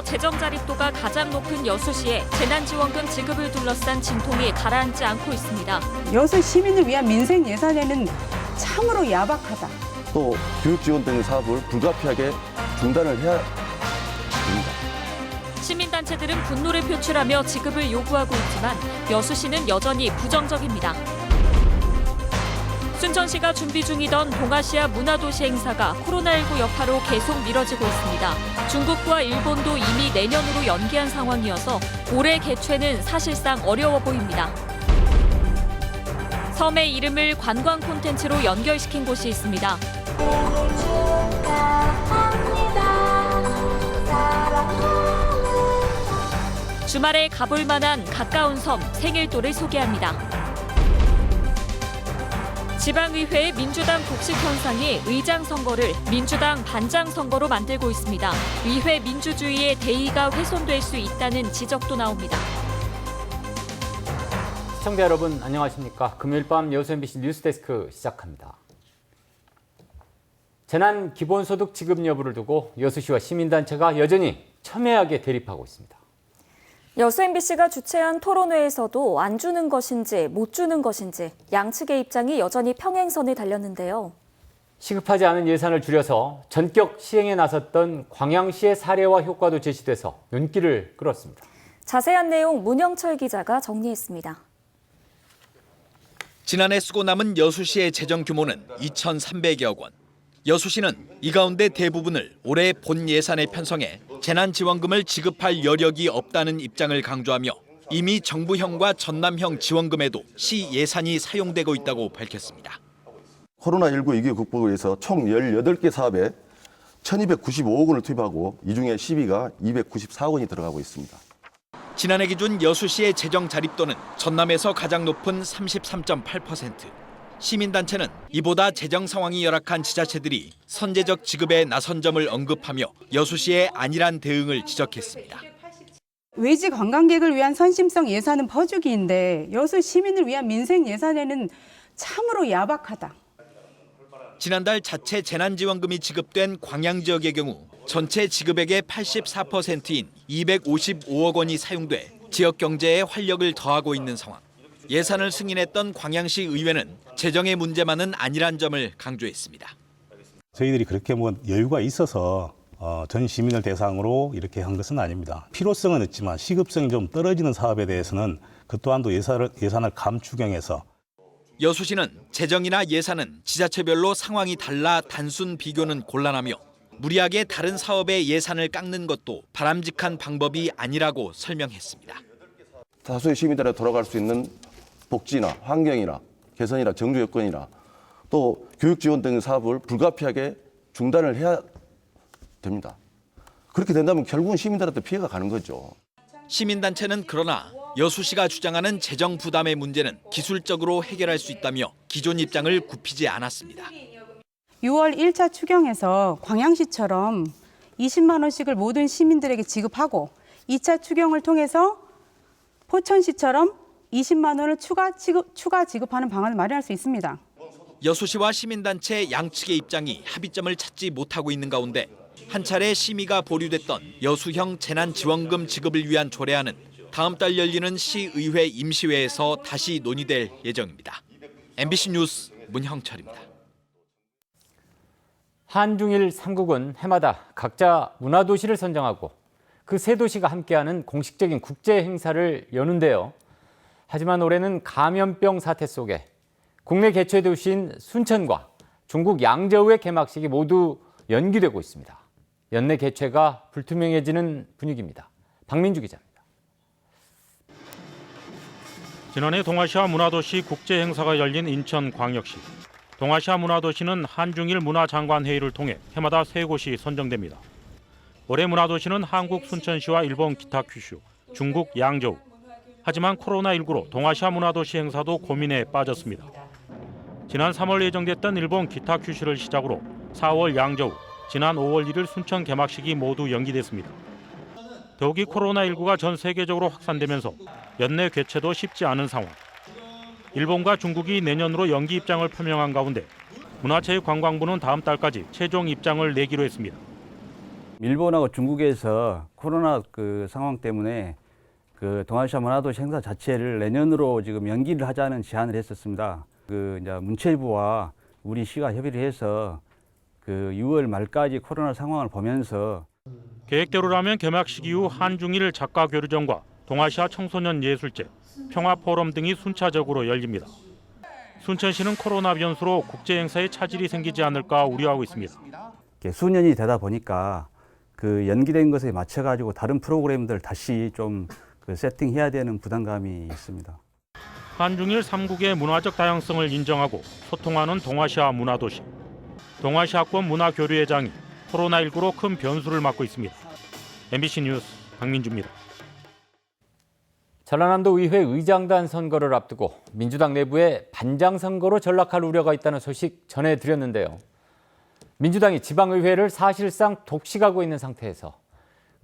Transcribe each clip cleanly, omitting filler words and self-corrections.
재정 자립도가 가장 높은 여수시에 재난지원금 지급을 둘러싼 진통이 가라앉지 않고 있습니다. 여수 시민을 위한 민생 예산에는 참으로 야박하다. 또 교육 지원 등 사업을 불가피하게 중단을 해야 됩니다. 시민단체들은 분노를 표출하며 지급을 요구하고 있지만 여수시는 여전히 부정적입니다. 순천시가 준비 중이던 동아시아 문화도시 행사가 코로나19 여파로 계속 미뤄지고 있습니다. 중국과 일본도 이미 내년으로 연기한 상황이어서 올해 개최는 사실상 어려워 보입니다. 섬의 이름을 관광 콘텐츠로 연결시킨 곳이 있습니다. 주말에 가볼 만한 가까운 섬 생일도를 소개합니다. 지방의회의 민주당 독식 현상이 의장 선거를 민주당 반장 선거로 만들고 있습니다. 의회 민주주의의 대의가 훼손될 수 있다는 지적도 나옵니다. 시청자 여러분 안녕하십니까? 금요일 밤 여수 MBC 뉴스데스크 시작합니다. 재난 기본소득 지급 여부를 두고 여수시와 시민단체가 여전히 첨예하게 대립하고 있습니다. 여수 MBC가 주최한 토론회에서도 안 주는 것인지 못 주는 것인지 양측의 입장이 여전히 평행선에 달렸는데요. 시급하지 않은 예산을 줄여서 전격 시행에 나섰던 광양시의 사례와 효과도 제시돼서 눈길을 끌었습니다. 자세한 내용 문영철 기자가 정리했습니다. 지난해 쓰고 남은 여수시의 재정 규모는 2,300여 원. 여수시는 이 가운데 대부분을 올해 본 예산에 편성해 재난지원금을 지급할 여력이 없다는 입장을 강조하며 이미 정부형과 전남형 지원금에도 시 예산이 사용되고 있다고 밝혔습니다. 코로나19 위기 극복을 위해서 총 18개 사업에 1,295억 원을 투입하고 이 중에 시비가 294억 원이 들어가고 있습니다. 지난해 기준 여수시의 재정 자립도는 전남에서 가장 높은 33.8%. 시민단체는 이보다 재정 상황이 열악한 지자체들이 선제적 지급에 나선 점을 언급하며 여수시의 안일한 대응을 지적했습니다. 외지 관광객을 위한 선심성 예산은 퍼주기인데 여수 시민을 위한 민생 예산에는 참으로 야박하다. 지난달 자체 재난지원금이 지급된 광양 지역의 경우 전체 지급액의 84%인 255억 원이 사용돼 지역 경제에 활력을 더하고 있는 상황. 예산을 승인했던 광양시 의회는 재정의 문제만은 아니란 점을 강조했습니다. 저희들이 그렇게 여유가 있어서 전 시민을 대상으로 이렇게 한 것은 아닙니다. 필요성은 있지만 시급성이 좀 떨어지는 사업에 대해서는 그 또한도 예산을 감추경해서. 여수시는 재정이나 예산은 지자체별로 상황이 달라 단순 비교는 곤란하며 무리하게 다른 사업의 예산을 깎는 것도 바람직한 방법이 아니라고 설명했습니다. 다수의 시민들이 돌아갈 수 있는 복지나 환경이나 개선이나 정주 여건이나 또 교육 지원 등 사업을 불가피하게 중단을 해야 됩니다. 그렇게 된다면 결국은 시민들한테 피해가 가는 거죠. 시민단체는 그러나 여수시가 주장하는 재정 부담의 문제는 기술적으로 해결할 수 있다며 기존 입장을 굽히지 않았습니다. 6월 1차 추경에서 광양시처럼 20만 원씩을 모든 시민들에게 지급하고 2차 추경을 통해서 포천시처럼 20만 원을 추가 지급하는 방안을 마련할 수 있습니다. 여수시와 시민단체 양측의 입장이 합의점을 찾지 못하고 있는 가운데 한 차례 심의가 보류됐던 여수형 재난지원금 지급을 위한 조례안은 다음 달 열리는 시의회 임시회에서 다시 논의될 예정입니다. MBC 뉴스 문형철입니다. 한중일 3국은 해마다 각자 문화도시를 선정하고 그 세 도시가 함께하는 공식적인 국제 행사를 여는데요. 하지만 올해는 감염병 사태 속에 국내 개최 도시인 순천과 중국 양저우의 개막식이 모두 연기되고 있습니다. 연내 개최가 불투명해지는 분위기입니다. 박민주 기자입니다. 지난해 동아시아 문화도시 국제행사가 열린 인천광역시. 동아시아 문화도시는 한중일 문화장관회의를 통해 해마다 세 곳이 선정됩니다. 올해 문화도시는 한국 순천시와 일본 기타큐슈, 중국 양저우. 하지만 코로나19로 동아시아 문화도시 행사도 고민에 빠졌습니다. 지난 3월 예정됐던 일본 기타큐슈를 시작으로 4월 양저우, 지난 5월 1일 순천 개막식이 모두 연기됐습니다. 더욱이 코로나19가 전 세계적으로 확산되면서 연내 개최도 쉽지 않은 상황. 일본과 중국이 내년으로 연기 입장을 표명한 가운데 문화체육관광부는 다음 달까지 최종 입장을 내기로 했습니다. 일본하고 중국에서 코로나 그 상황 때문에 그 동아시아 문화도시 행사 자체를 내년으로 지금 연기를 하자는 제안을 했었습니다. 그 이제 문체부와 우리 시가 협의를 해서 그 6월 말까지 코로나 상황을 보면서 계획대로라면 개막식 이후 한중일 작가교류전과 동아시아 청소년 예술제, 평화포럼 등이 순차적으로 열립니다. 순천시는 코로나 변수로 국제 행사에 차질이 생기지 않을까 우려하고 있습니다. 수년이 되다 보니까 그 연기된 것에 맞춰가지고 다른 프로그램들 다시 좀 그 세팅해야 되는 부담감이 있습니다. 한중일 3국의 문화적 다양성을 인정하고 소통하는 동아시아 문화도시. 동아시아권 문화교류회장이 코로나19로 큰 변수를 맞고 있습니다. MBC 뉴스 박민주입니다. 전라남도 의회 의장단 선거를 앞두고 민주당 내부에 반장 선거로 전락할 우려가 있다는 소식 전해드렸는데요. 민주당이 지방의회를 사실상 독식하고 있는 상태에서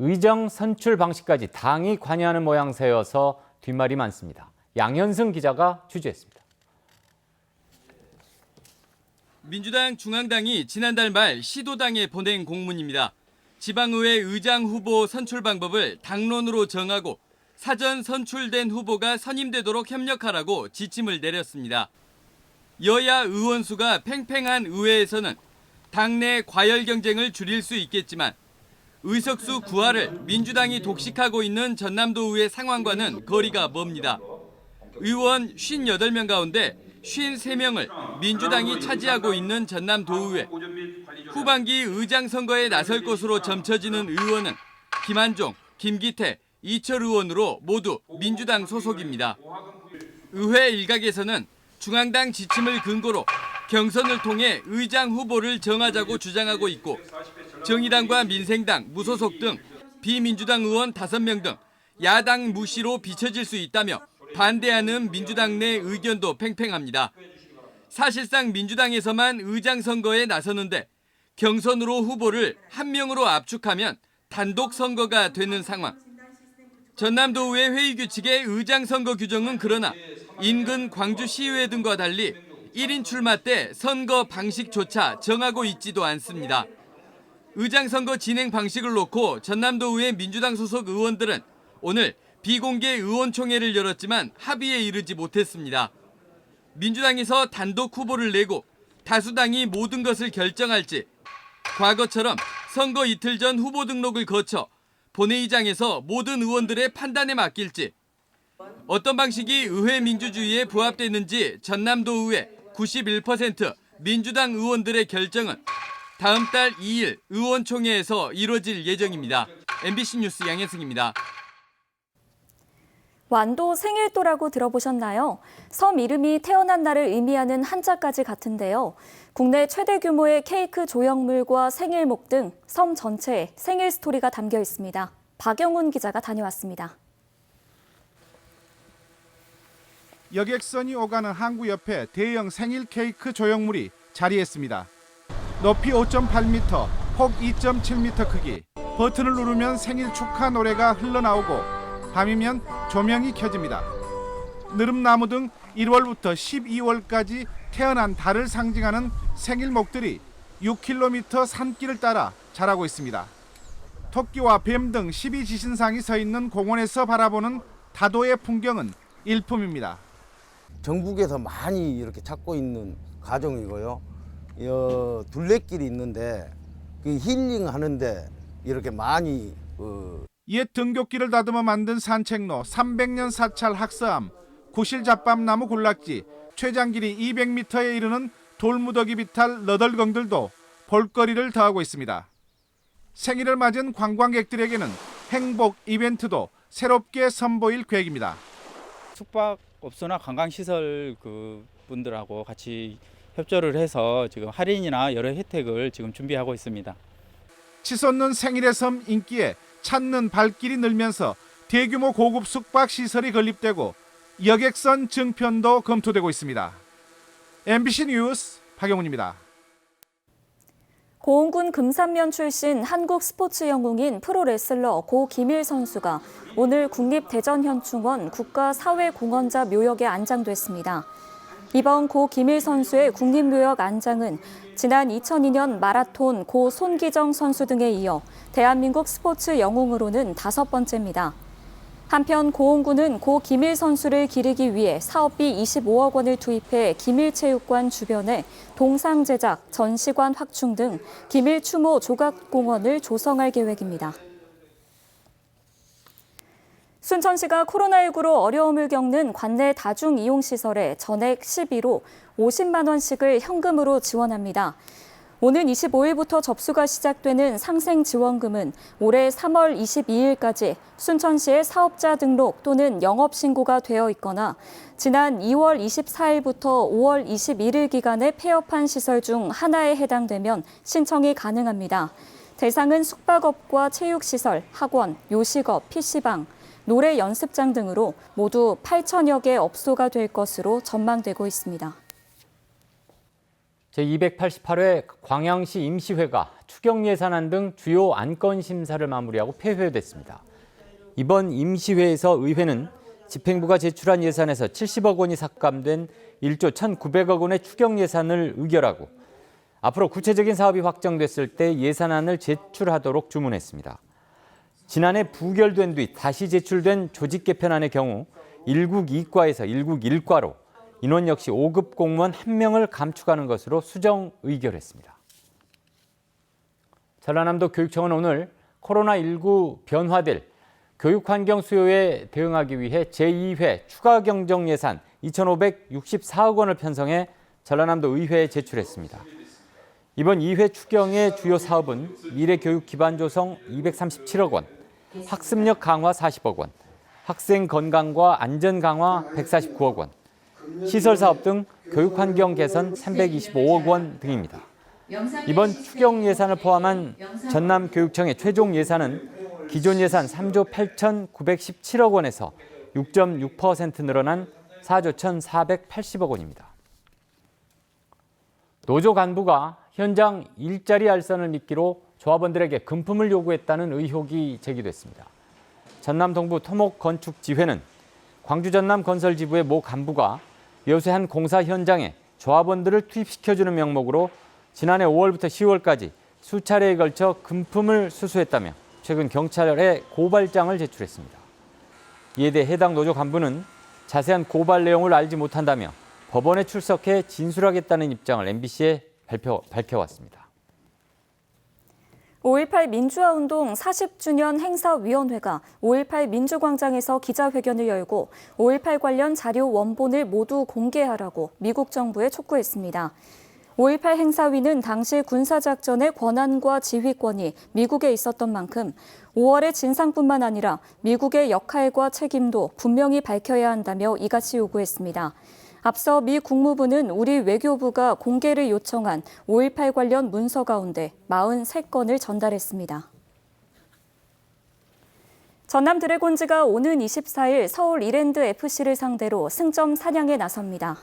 의정 선출 방식까지 당이 관여하는 모양새여서 뒷말이 많습니다. 양현승 기자가 취재했습니다. 민주당 중앙당이 지난달 말 시도당에 보낸 공문입니다. 지방의회 의장 후보 선출 방법을 당론으로 정하고 사전 선출된 후보가 선임되도록 협력하라고 지침을 내렸습니다. 여야 의원 수가 팽팽한 의회에서는 당내 과열 경쟁을 줄일 수 있겠지만 의석수 구하를 민주당이 독식하고 있는 전남도의회 상황과는 거리가 멉니다. 의원 58명 가운데 53명을 민주당이 차지하고 있는 전남도의회. 후반기 의장 선거에 나설 것으로 점쳐지는 의원은 김한종, 김기태, 이철 의원으로 모두 민주당 소속입니다. 의회 일각에서는 중앙당 지침을 근거로 경선을 통해 의장 후보를 정하자고 주장하고 있고 정의당과 민생당, 무소속 등 비민주당 의원 5명 등 야당 무시로 비춰질 수 있다며 반대하는 민주당 내 의견도 팽팽합니다. 사실상 민주당에서만 의장 선거에 나서는데 경선으로 후보를 한 명으로 압축하면 단독 선거가 되는 상황. 전남도의회 회의 규칙의 의장 선거 규정은 그러나 인근 광주시의회 등과 달리 1인 출마 때 선거 방식조차 정하고 있지도 않습니다. 의장 선거 진행 방식을 놓고 전남도의회 민주당 소속 의원들은 오늘 비공개 의원총회를 열었지만 합의에 이르지 못했습니다. 민주당에서 단독 후보를 내고 다수당이 모든 것을 결정할지 과거처럼 선거 이틀 전 후보 등록을 거쳐 본회의장에서 모든 의원들의 판단에 맡길지 어떤 방식이 의회 민주주의에 부합되는지 전남도의회 91% 민주당 의원들의 결정은 다음 달 2일 의원총회에서 이뤄질 예정입니다. MBC 뉴스 양혜승입니다. 완도 생일도라고 들어보셨나요? 섬 이름이 태어난 날을 의미하는 한자까지 같은데요. 국내 최대 규모의 케이크 조형물과 생일목 등 섬 전체에 생일 스토리가 담겨 있습니다. 박영훈 기자가 다녀왔습니다. 여객선이 오가는 항구 옆에 대형 생일 케이크 조형물이 자리했습니다. 높이 5.8m, 폭 2.7m 크기. 버튼을 누르면 생일 축하 노래가 흘러나오고 밤이면 조명이 켜집니다. 느릅나무 등 1월부터 12월까지 태어난 달을 상징하는 생일목들이 6km 산길을 따라 자라고 있습니다. 토끼와 뱀 등 12지신상이 서 있는 공원에서 바라보는 다도의 풍경은 일품입니다. 전국에서 많이 이렇게 찾고 있는 가정이고요. 둘레길이 있는데 그 힐링하는데 이렇게 많이 옛 등굣길을 다듬어 만든 산책로, 300년 사찰 학서암, 구실잡밤나무 군락지, 최장길이 200m에 이르는 돌무더기 비탈 너덜경들도 볼거리를 더하고 있습니다. 생일을 맞은 관광객들에게는 행복 이벤트도 새롭게 선보일 계획입니다. 숙박업소나 관광시설 분들하고 같이 협조를 해서 지금 할인이나 여러 혜택을 지금 준비하고 있습니다. 치솟는 생일의 섬 인기에 찾는 발길이 늘면서 대규모 고급 숙박시설이 건립되고 여객선 증편도 검토되고 있습니다. MBC 뉴스 박영훈입니다. 고흥군 금산면 출신 한국 스포츠 영웅인 프로레슬러 고 김일 선수가 오늘 국립대전현충원 국가사회공헌자 묘역에 안장됐습니다. 이번 고 김일 선수의 국립묘역 안장은 지난 2002년 마라톤 고 손기정 선수 등에 이어 대한민국 스포츠 영웅으로는 5번째입니다. 한편 고흥군은 고 김일 선수를 기리기 위해 사업비 25억 원을 투입해 김일체육관 주변에 동상 제작, 전시관 확충 등 김일 추모 조각공원을 조성할 계획입니다. 순천시가 코로나19로 어려움을 겪는 관내 다중이용시설에 전액 시비로 50만 원씩을 현금으로 지원합니다. 오는 25일부터 접수가 시작되는 상생지원금은 올해 3월 22일까지 순천시의 사업자 등록 또는 영업신고가 되어 있거나 지난 2월 24일부터 5월 21일 기간에 폐업한 시설 중 하나에 해당되면 신청이 가능합니다. 대상은 숙박업과 체육시설, 학원, 요식업, PC방, 노래 연습장 등으로 모두 8천여 개 업소가 될 것으로 전망되고 있습니다. 제288회 광양시 임시회가 추경 예산안 등 주요 안건 심사를 마무리하고 폐회됐습니다. 이번 임시회에서 의회는 집행부가 제출한 예산에서 70억 원이 삭감된 1조 1,900억 원의 추경 예산을 의결하고 앞으로 구체적인 사업이 확정됐을 때 예산안을 제출하도록 주문했습니다. 지난해 부결된 뒤 다시 제출된 조직 개편안의 경우 1국 2과에서 1국 1과로 인원 역시 5급 공무원 1명을 감축하는 것으로 수정 의결했습니다. 전라남도 교육청은 오늘 코로나19 변화될 교육 환경 수요에 대응하기 위해 제2회 추가 경정 예산 2,564억 원을 편성해 전라남도 의회에 제출했습니다. 이번 2회 추경의 주요 사업은 미래교육 기반 조성 237억 원, 학습력 강화 40억 원, 학생 건강과 안전 강화 149억 원, 시설 사업 등 교육 환경 개선 325억 원 등입니다. 이번 추경 예산을 포함한 전남교육청의 최종 예산은 기존 예산 3조 8,917억 원에서 6.6% 늘어난 4조 1,480억 원입니다. 노조 간부가 현장 일자리 알선을 미끼로 조합원들에게 금품을 요구했다는 의혹이 제기됐습니다. 전남 동부 토목건축지회는 광주 전남 건설지부의 모 간부가 여수의 한 공사 현장에 조합원들을 투입시켜주는 명목으로 지난해 5월부터 10월까지 수차례에 걸쳐 금품을 수수했다며 최근 경찰에 고발장을 제출했습니다. 이에 대해 해당 노조 간부는 자세한 고발 내용을 알지 못한다며 법원에 출석해 진술하겠다는 입장을 MBC에 밝혀왔습니다. 5.18 민주화운동 40주년 행사위원회가 5.18 민주광장에서 기자회견을 열고 5.18 관련 자료 원본을 모두 공개하라고 미국 정부에 촉구했습니다. 5.18 행사위는 당시 군사작전의 권한과 지휘권이 미국에 있었던 만큼 5월의 진상뿐만 아니라 미국의 역할과 책임도 분명히 밝혀야 한다며 이같이 요구했습니다. 앞서 미 국무부는 우리 외교부가 공개를 요청한 5.18 관련 문서 가운데 43건을 전달했습니다. 전남 드래곤즈가 오는 24일 서울 이랜드 FC를 상대로 승점 사냥에 나섭니다.